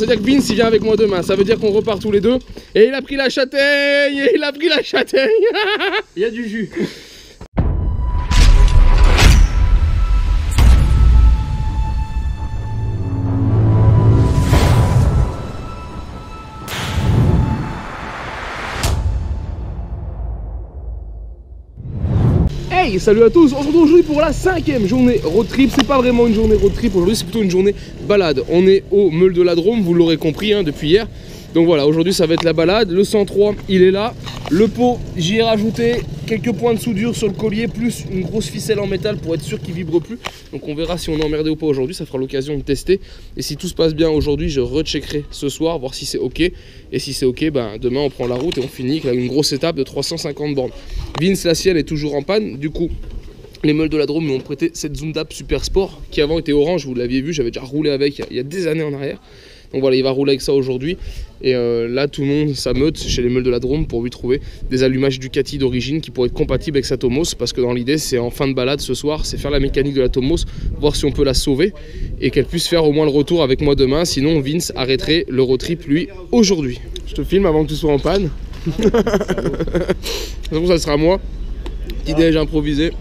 C'est-à-dire que Vince il vient avec moi demain, ça veut dire qu'on repart tous les deux. Et il a pris la châtaigne, et il a pris la châtaigne. Il y a du jus. Hey, salut à tous, on se retrouve aujourd'hui pour la 5e journée road trip. C'est pas vraiment une journée road trip, aujourd'hui c'est plutôt une journée balade. On est au Meule de la Drôme, vous l'aurez compris hein, depuis hier. Donc voilà, aujourd'hui ça va être la balade. Le 103 il est là. Le pot, j'y ai rajouté quelques points de soudure sur le collier, plus une grosse ficelle en métal pour être sûr qu'il vibre plus. Donc on verra si on est emmerdé ou pas aujourd'hui, ça fera l'occasion de tester. Et si tout se passe bien aujourd'hui, je recheckerai ce soir, voir si c'est ok. Et si c'est ok, ben, demain on prend la route et on finit avec une grosse étape de 350 bornes. Vince, la sienne est toujours en panne, du coup les Meules de la Drôme m'ont prêté cette Zundap Super Sport qui avant était orange, vous l'aviez vu, j'avais déjà roulé avec il y a des années en arrière. Donc voilà, il va rouler avec ça aujourd'hui. Et là, tout le monde s'ameute chez les Meules de la Drôme pour lui trouver des allumages Ducati d'origine qui pourraient être compatibles avec sa Tomos. Parce que dans l'idée, c'est en fin de balade ce soir, c'est faire la mécanique de la Tomos, voir si on peut la sauver et qu'elle puisse faire au moins le retour avec moi demain. Sinon, Vince arrêterait le road trip, lui, aujourd'hui. Je te filme avant que tu sois en panne. De toute façon, ça sera moi. Petit déj improvisé.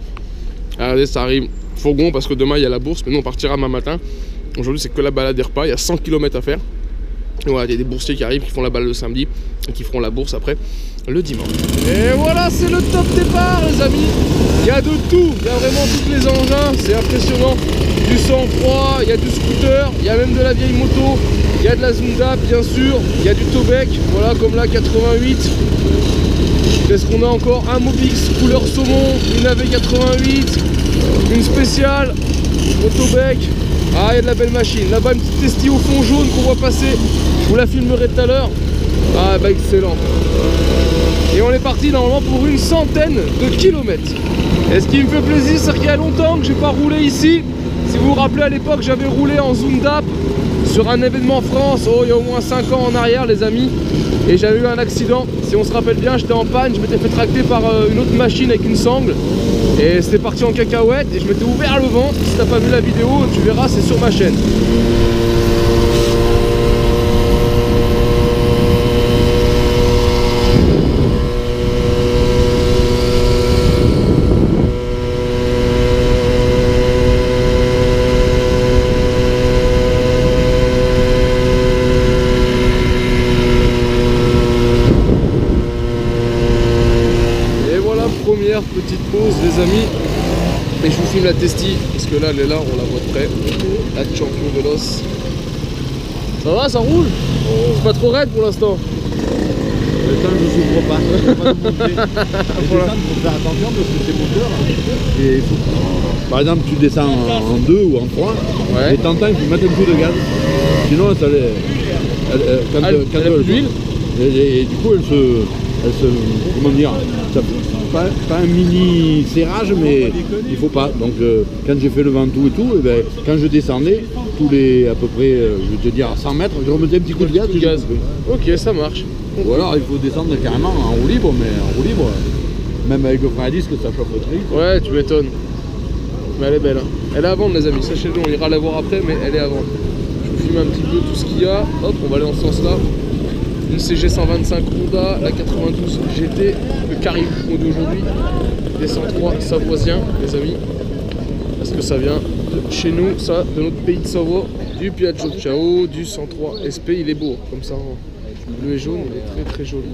Regardez, ça arrive fourgon parce que demain, il y a la bourse. Mais nous, on partira demain matin. Aujourd'hui, c'est que la balade des repas, il y a 100 km à faire. Et voilà, il y a des boursiers qui arrivent, qui font la balade le samedi et qui feront la bourse après le dimanche. Et voilà, c'est le top départ, les amis. Il y a de tout, il y a vraiment tous les engins, c'est impressionnant. Du 103, il y a du scooter, il y a même de la vieille moto, il y a de la Zundap, bien sûr, il y a du Tobec, voilà, comme là, 88. Qu'est-ce qu'on a encore? Un Mobix couleur saumon, une AV88, une spéciale, Motobec. Ah, il y a de la belle machine. Là-bas, une petite Testi au fond jaune qu'on voit passer. Je vous la filmerai tout à l'heure. Ah, bah excellent. Et on est parti normalement pour une centaine de kilomètres. Et ce qui me fait plaisir, c'est qu'il y a longtemps que j'ai pas roulé ici. Si vous vous rappelez, à l'époque, j'avais roulé en Zundap sur un événement France. Oh, il y a au moins 5 ans en arrière, les amis. Et j'avais eu un accident. Si on se rappelle bien, j'étais en panne. Je m'étais fait tracter par une autre machine avec une sangle. Et c'était parti en cacahuète et je m'étais ouvert le ventre. Si t'as pas vu la vidéo, tu verras, c'est sur ma chaîne. Première petite pause les amis, et je vous filme la Testi parce que là elle est là, on la voit de près, la champion de l'os. Ça va, ça roule? C'est pas trop raide pour l'instant? Le temps je souffre pas, il faut faire attention parce que c'est moteur et par exemple tu descends en 2 ou en 3 ouais. Et t'entends qu'il faut mettre un coup de gaz, sinon quand elle d'huile et du coup elle se comment dire, ça, pas un mini serrage mais il faut pas, donc quand j'ai fait le Ventoux et tout, et ben, quand je descendais tous les à peu près je vais te dire à 100 mètres je remettais un petit coup de gaz, ok, ça marche. Ou alors il faut descendre carrément en roue libre, mais en roue libre même avec le frein à disque ça chauffe très vite. Ouais, tu m'étonnes, mais elle est belle hein. Elle est à vendre les amis, sachez-le, on ira la voir après, mais elle est à vendre. Je vous filme un petit peu tout ce qu'il y a, hop, on va aller dans ce sens là. Une CG 125 Honda, la 92 GT, le Caribou d'aujourd'hui, des 103 savoisiens les amis, parce que ça vient de chez nous, ça, de notre pays de Savoie, du Piaggio Ciao, du 103 SP, il est beau, comme ça, bleu et jaune, il est très très joli.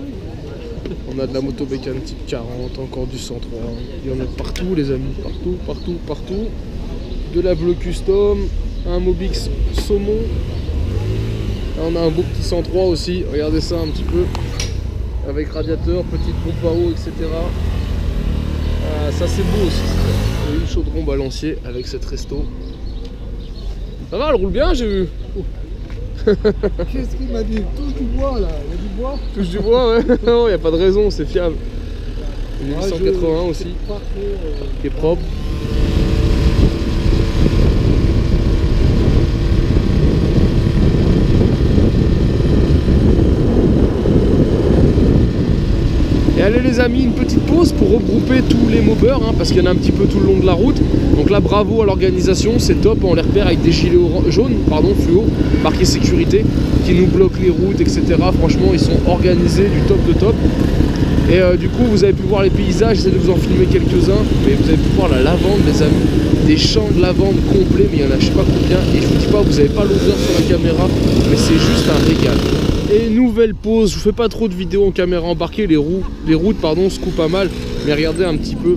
On a de la moto Bécane type 40, encore du 103, il y en a partout les amis, partout. De la Bleu Custom, un Mobix saumon. Là, on a un beau petit 103 aussi, regardez ça un petit peu, avec radiateur, petite pompe à eau, etc. Ça c'est beau aussi, et une chaudron balancier avec cette resto. Ça va, elle roule bien, j'ai vu. Qu'est-ce qu'il m'a dit? Touche du bois là, il y a du bois? Touche du bois, ouais. Non, il n'y a pas de raison, c'est fiable. Une 881 aussi, qui est propre. Et allez les les amis, une petite pause pour regrouper tous les mobbers, hein, parce qu'il y en a un petit peu tout le long de la route. Donc là, bravo à l'organisation, c'est top. On les repère avec des gilets jaunes, pardon, fluo, marqué sécurité, qui nous bloquent les routes, etc. Franchement, ils sont organisés du top de top. Et du coup, vous avez pu voir les paysages, j'essaie de vous en filmer quelques-uns, mais vous avez pu voir la lavande, les amis, des champs de lavande complets, mais il y en a je sais pas combien, et je vous dis pas, vous n'avez pas l'odeur sur la caméra, mais c'est juste un régal. Et nouvelle pause, je vous fais pas trop de vidéos en caméra embarquée, les routes pardon, se coupent pas mal, mais regardez un petit peu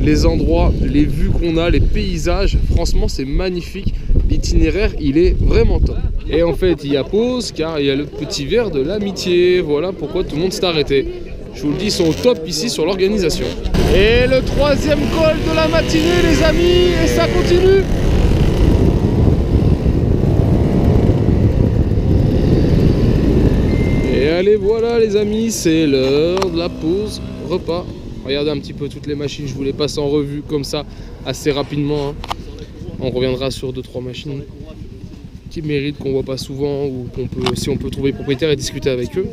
les endroits, les vues qu'on a, les paysages, franchement c'est magnifique, l'itinéraire il est vraiment top. Et en fait il y a pause car il y a le petit verre de l'amitié, voilà pourquoi tout le monde s'est arrêté. Je vous le dis, ils sont au top ici sur l'organisation. Et le troisième col de la matinée les amis, et ça continue. Et allez voilà les amis, c'est l'heure de la pause repas. Regardez un petit peu toutes les machines, je vous les passe en revue comme ça assez rapidement. Hein. On reviendra sur 2-3 machines qui méritent, qu'on voit pas souvent, ou qu'on peut, si on peut trouver les propriétaires et discuter avec eux.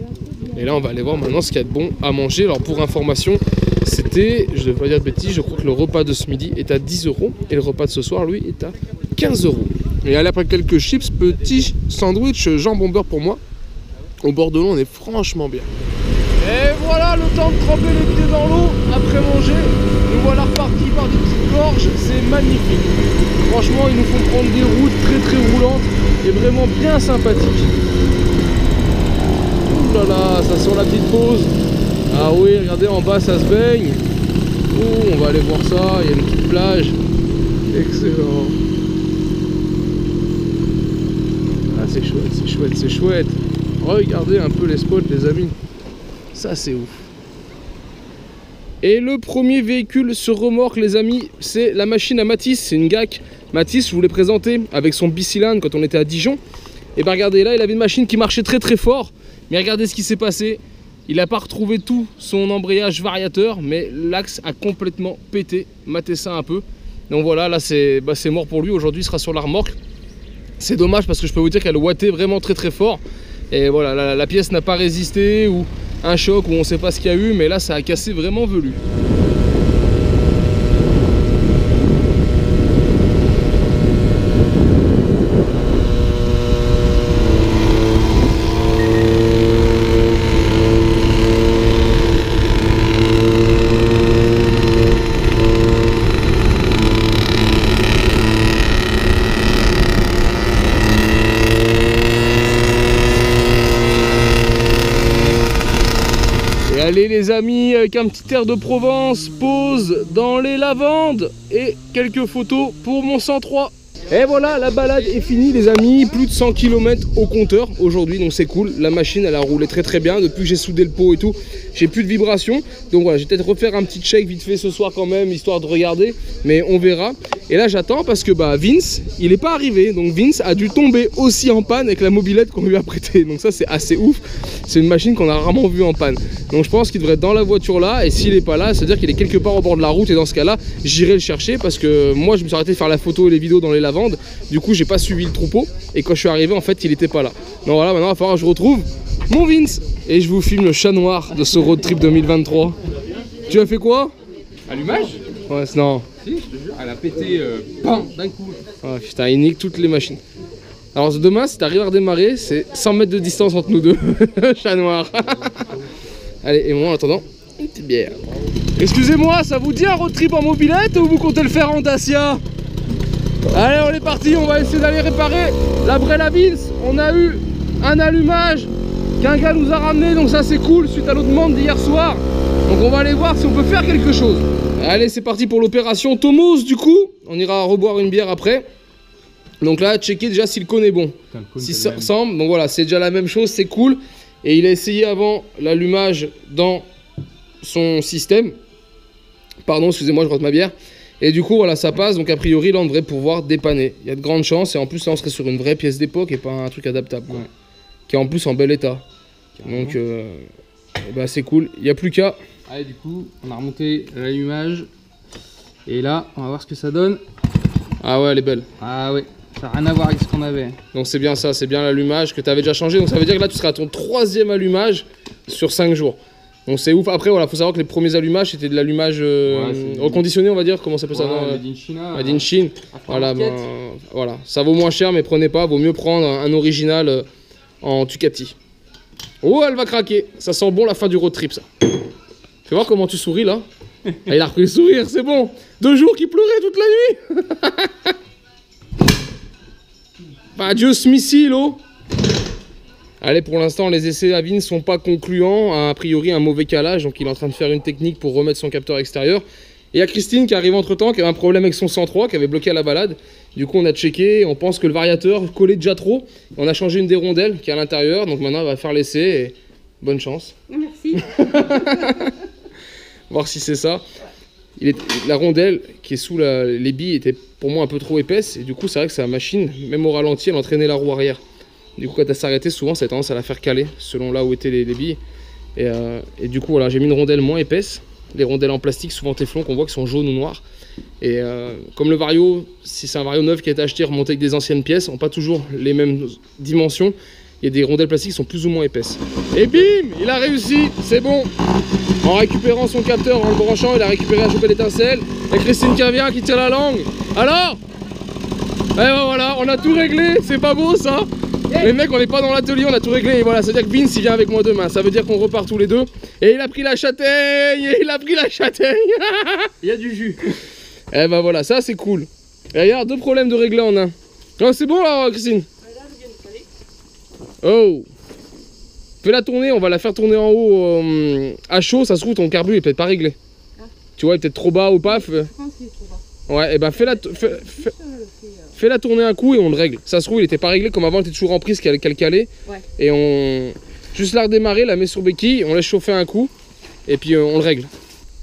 Et là on va aller voir maintenant ce qu'il y a de bon à manger. Alors pour information, c'était, je ne vais pas dire de bêtises, je crois que le repas de ce midi est à 10 € et le repas de ce soir lui est à 15 €. Et allez, après quelques chips, petit sandwich jambon beurre pour moi. Au bord de l'eau on est franchement bien. Et voilà le temps de tremper les pieds dans l'eau après manger. Nous voilà repartis par des petites gorges, c'est magnifique. Franchement ils nous font prendre des routes très roulantes et vraiment bien sympathiques. Ouh là là, ça sent la petite pause. Ah oui, regardez en bas ça se baigne. Ouh, on va aller voir ça, il y a une petite plage. Excellent. Ah c'est chouette, c'est chouette, c'est chouette. Regardez un peu les spots les amis. Ça c'est ouf. Et le premier véhicule sur remorque les amis, c'est la machine à Mathis, c'est une GAC. Mathis, je vous l'ai présenté avec son bicylindre quand on était à Dijon. Et bien regardez là, il avait une machine qui marchait très fort. Mais regardez ce qui s'est passé. Il n'a pas retrouvé tout son embrayage variateur, mais l'axe a complètement pété. Matez ça un peu. Donc voilà, là c'est mort pour lui. Aujourd'hui il sera sur la remorque. C'est dommage parce que je peux vous dire qu'elle wattait vraiment très fort. Et voilà, la pièce n'a pas résisté, ou un choc, ou on ne sait pas ce qu'il y a eu, mais là ça a cassé vraiment velu. Allez les amis, avec un petit air de Provence, pause dans les lavandes et quelques photos pour mon 103. Et voilà, la balade est finie les amis, plus de 100 km au compteur aujourd'hui, donc c'est cool. La machine elle a roulé très bien, depuis que j'ai soudé le pot et tout, j'ai plus de vibrations. Donc voilà, je vais peut-être refaire un petit check vite fait ce soir quand même, histoire de regarder, mais on verra. Et là j'attends parce que Vince, il n'est pas arrivé, donc Vince a dû tomber aussi en panne avec la mobilette qu'on lui a prêtée. Donc ça c'est assez ouf, c'est une machine qu'on a rarement vue en panne. Donc je pense qu'il devrait être dans la voiture là, et s'il n'est pas là, c'est-à-dire qu'il est quelque part au bord de la route, et dans ce cas là, j'irai le chercher parce que moi je me suis arrêté de faire la photo et les vidéos dans les lavandes. Du coup j'ai pas suivi le troupeau, et quand je suis arrivé en fait il était pas là. Donc voilà, maintenant il va falloir que je retrouve mon Vince. Et je vous filme le chat noir de ce road trip 2023. Tu as fait quoi? Allumage? Ouais, non. Si, je te jure, elle a pété d'un coup. Ah, putain, il nique toutes les machines. Alors demain si t'arrives à redémarrer, c'est 100 mètres de distance entre nous deux. Chat noir. Allez, et moi en attendant, une petite bière. Excusez-moi, ça vous dit un road trip en mobilette ou vous comptez le faire en Dacia? Allez, on est parti, on va essayer d'aller réparer la Brella Vince. On a eu un allumage qu'un gars nous a ramené, donc ça c'est cool suite à notre demande d'hier soir. Donc on va aller voir si on peut faire quelque chose. Allez, c'est parti pour l'opération Tomos du coup. On ira reboire une bière après. Donc là, checker déjà si le cône est bon. Si ça ressemble, donc voilà, c'est déjà la même chose, c'est cool. Et il a essayé avant l'allumage dans son système. Pardon, excusez-moi, je rentre ma bière. Et du coup, voilà, ça passe. Donc a priori, là, on devrait pouvoir dépanner. Il y a de grandes chances. Et en plus, là, on serait sur une vraie pièce d'époque et pas un truc adaptable, quoi. Ouais. Qui est en plus en bel état. Carrément. Donc, bah, c'est cool. Il n'y a plus qu'à. Allez, du coup, on a remonté l'allumage. Et là, on va voir ce que ça donne. Ah ouais, elle est belle. Ah ouais, ça n'a rien à voir avec ce qu'on avait. Donc c'est bien ça, c'est bien l'allumage que tu avais déjà changé. Donc ça veut dire que là, tu seras à ton 3e allumage sur 5 jours. Donc c'est ouf. Après, voilà, faut savoir que les premiers allumages, c'était de l'allumage reconditionné, on va dire. Comment ça s'appelle ça? Made in China. Made in Chine. Voilà, voilà, ça vaut moins cher, mais prenez pas. Vaut mieux prendre un original en Ducati. Oh, elle va craquer. Ça sent bon la fin du road trip, ça. Fais voir comment tu souris là. Ah, il a repris le sourire, c'est bon. 2 jours qu'il pleurait toute la nuit. Bah, Dieu Smithy, l'eau. Allez, pour l'instant, les essais à Vince sont pas concluants. A priori, un mauvais calage. Donc, il est en train de faire une technique pour remettre son capteur extérieur. Et il y a Christine qui arrive entre temps, qui avait un problème avec son 103, qui avait bloqué à la balade. Du coup, on a checké. On pense que le variateur collait déjà trop. On a changé une des rondelles qui est à l'intérieur. Donc, maintenant, on va faire l'essai. Et bonne chance. Merci. Voir si c'est ça. La rondelle qui est sous les billes était pour moi un peu trop épaisse. Et du coup, c'est vrai que sa machine, même au ralenti, elle entraînait la roue arrière. Du coup, quand elle s'arrêtait, souvent, ça a tendance à la faire caler selon là où étaient les billes. Et du coup, voilà, j'ai mis une rondelle moins épaisse. Les rondelles en plastique, souvent téflon, qu'on voit qui sont jaunes ou noires. Et comme le Vario, si c'est un Vario neuf qui a été acheté, remonté avec des anciennes pièces, n'ont pas toujours les mêmes dimensions. Il y a des rondelles plastiques qui sont plus ou moins épaisses. Et bim, il a réussi, c'est bon. En récupérant son capteur, en le branchant, il a récupéré un chopet d'étincelle. Et Christine qui revient, qui tire la langue. Alors, et ben voilà, on a tout réglé, c'est pas beau ça? Les mecs, on n'est pas dans l'atelier, on a tout réglé. Et voilà, c'est à dire que Vince il vient avec moi demain. Ça veut dire qu'on repart tous les deux. Et il a pris la châtaigne, il a pris la châtaigne. Il y a du jus. Et ben voilà, ça c'est cool. Et regarde, 2 problèmes de régler en un. Oh, c'est bon là, Christine? Oh, fais-la tourner, on va la faire tourner en haut à chaud, ça se trouve ton carbu est peut-être pas réglé. Ah. Tu vois, il est peut-être trop bas ou pas. Je pense qu'il est trop bas. Ouais, et ben fais-la tourner un coup et on le règle. Ça se trouve, il était pas réglé comme avant, il était toujours en prise qu'elle calait. Ouais. Et on juste la redémarrer, la met sur béquille, on laisse chauffer un coup et puis on le règle.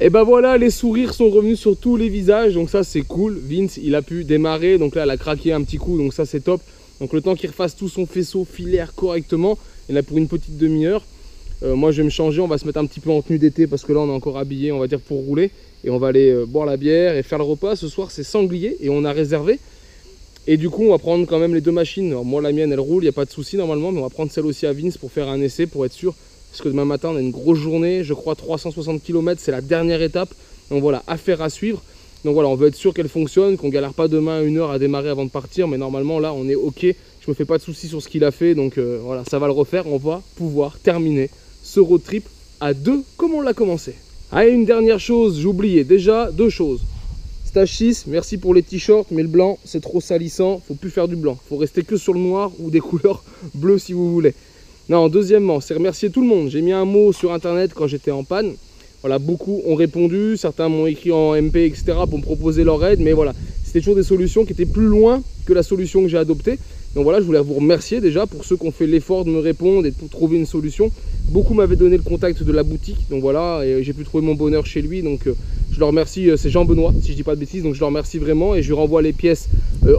Et ben voilà, les sourires sont revenus sur tous les visages, donc ça c'est cool. Vince, il a pu démarrer, donc là elle a craqué un petit coup, donc ça c'est top. Donc le temps qu'il refasse tout son faisceau filaire correctement, il y en a pour une petite demi-heure. Moi je vais me changer, on va se mettre un petit peu en tenue d'été parce que là on est encore habillé, on va dire pour rouler. Et on va aller boire la bière et faire le repas. Ce soir c'est sanglier et on a réservé. Et du coup on va prendre quand même les 2 machines. Alors, moi la mienne elle roule, il n'y a pas de souci normalement. Mais on va prendre celle aussi à Vince pour faire un essai pour être sûr. Parce que demain matin on a une grosse journée, je crois 360 km, c'est la dernière étape. Donc voilà, affaire à suivre. Donc voilà, on veut être sûr qu'elle fonctionne, qu'on galère pas demain 1 heure à démarrer avant de partir. Mais normalement là on est ok, je me fais pas de soucis sur ce qu'il a fait. Donc voilà, ça va le refaire, on va pouvoir terminer ce road trip à 2 comme on l'a commencé. Ah, et une dernière chose, j'ai oublié, déjà 2 choses. Stage 6, merci pour les t-shirts, mais le blanc c'est trop salissant, faut plus faire du blanc. Faut rester que sur le noir ou des couleurs bleues si vous voulez. Non, deuxièmement, c'est remercier tout le monde. J'ai mis un mot sur internet quand j'étais en panne. Voilà, beaucoup ont répondu, certains m'ont écrit en MP, etc. pour me proposer leur aide, mais voilà, c'était toujours des solutions qui étaient plus loin que la solution que j'ai adoptée. Donc voilà, je voulais vous remercier déjà pour ceux qui ont fait l'effort de me répondre et de trouver une solution. Beaucoup m'avaient donné le contact de la boutique, donc voilà, et j'ai pu trouver mon bonheur chez lui. Donc je leur remercie, c'est Jean-Benoît, si je dis pas de bêtises, donc je leur remercie vraiment et je lui renvoie les pièces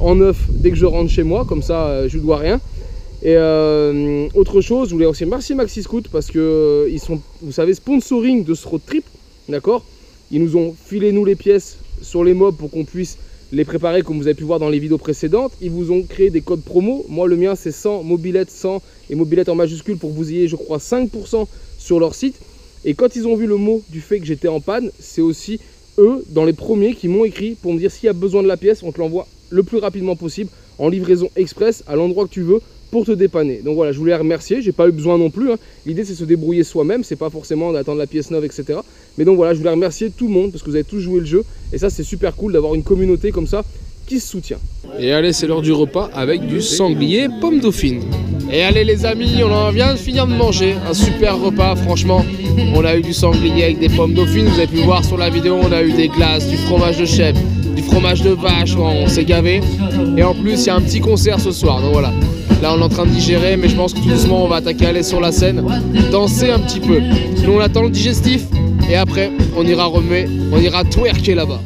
en neuf dès que je rentre chez moi, comme ça je lui dois rien. Et autre chose, je voulais aussi remercier Maxi Scoot parce que ils sont, vous savez, sponsoring de ce road trip, d'accord. Ils nous ont filé nous les pièces sur les mobs pour qu'on puisse les préparer comme vous avez pu voir dans les vidéos précédentes. Ils vous ont créé des codes promo. Moi le mien c'est 100, mobilette 100 et mobilette en majuscule pour que vous ayez je crois 5% sur leur site. Et quand ils ont vu le mot du fait que j'étais en panne, c'est aussi eux dans les premiers qui m'ont écrit pour me dire s'il y a besoin de la pièce, on te l'envoie le plus rapidement possible en livraison express à l'endroit que tu veux pour te dépanner. Donc voilà, je voulais les remercier, j'ai pas eu besoin non plus, hein. L'idée c'est de se débrouiller soi-même, c'est pas forcément d'attendre la pièce neuve, etc. Mais donc voilà, je voulais remercier tout le monde parce que vous avez tous joué le jeu et ça c'est super cool d'avoir une communauté comme ça qui se soutient. Et allez, c'est l'heure du repas avec du sanglier pomme dauphine. Et allez les amis, on vient de finir de manger un super repas, franchement. On a eu du sanglier avec des pommes dauphines, vous avez pu voir sur la vidéo, on a eu des glaces, du fromage de chèvre, du fromage de vache, on s'est gavé. Et en plus, il y a un petit concert ce soir, donc voilà. Là, on est en train de digérer, mais je pense que tout doucement, on va attaquer à aller sur la scène, danser un petit peu. Nous, on attend le digestif, et après, on ira twerker là-bas.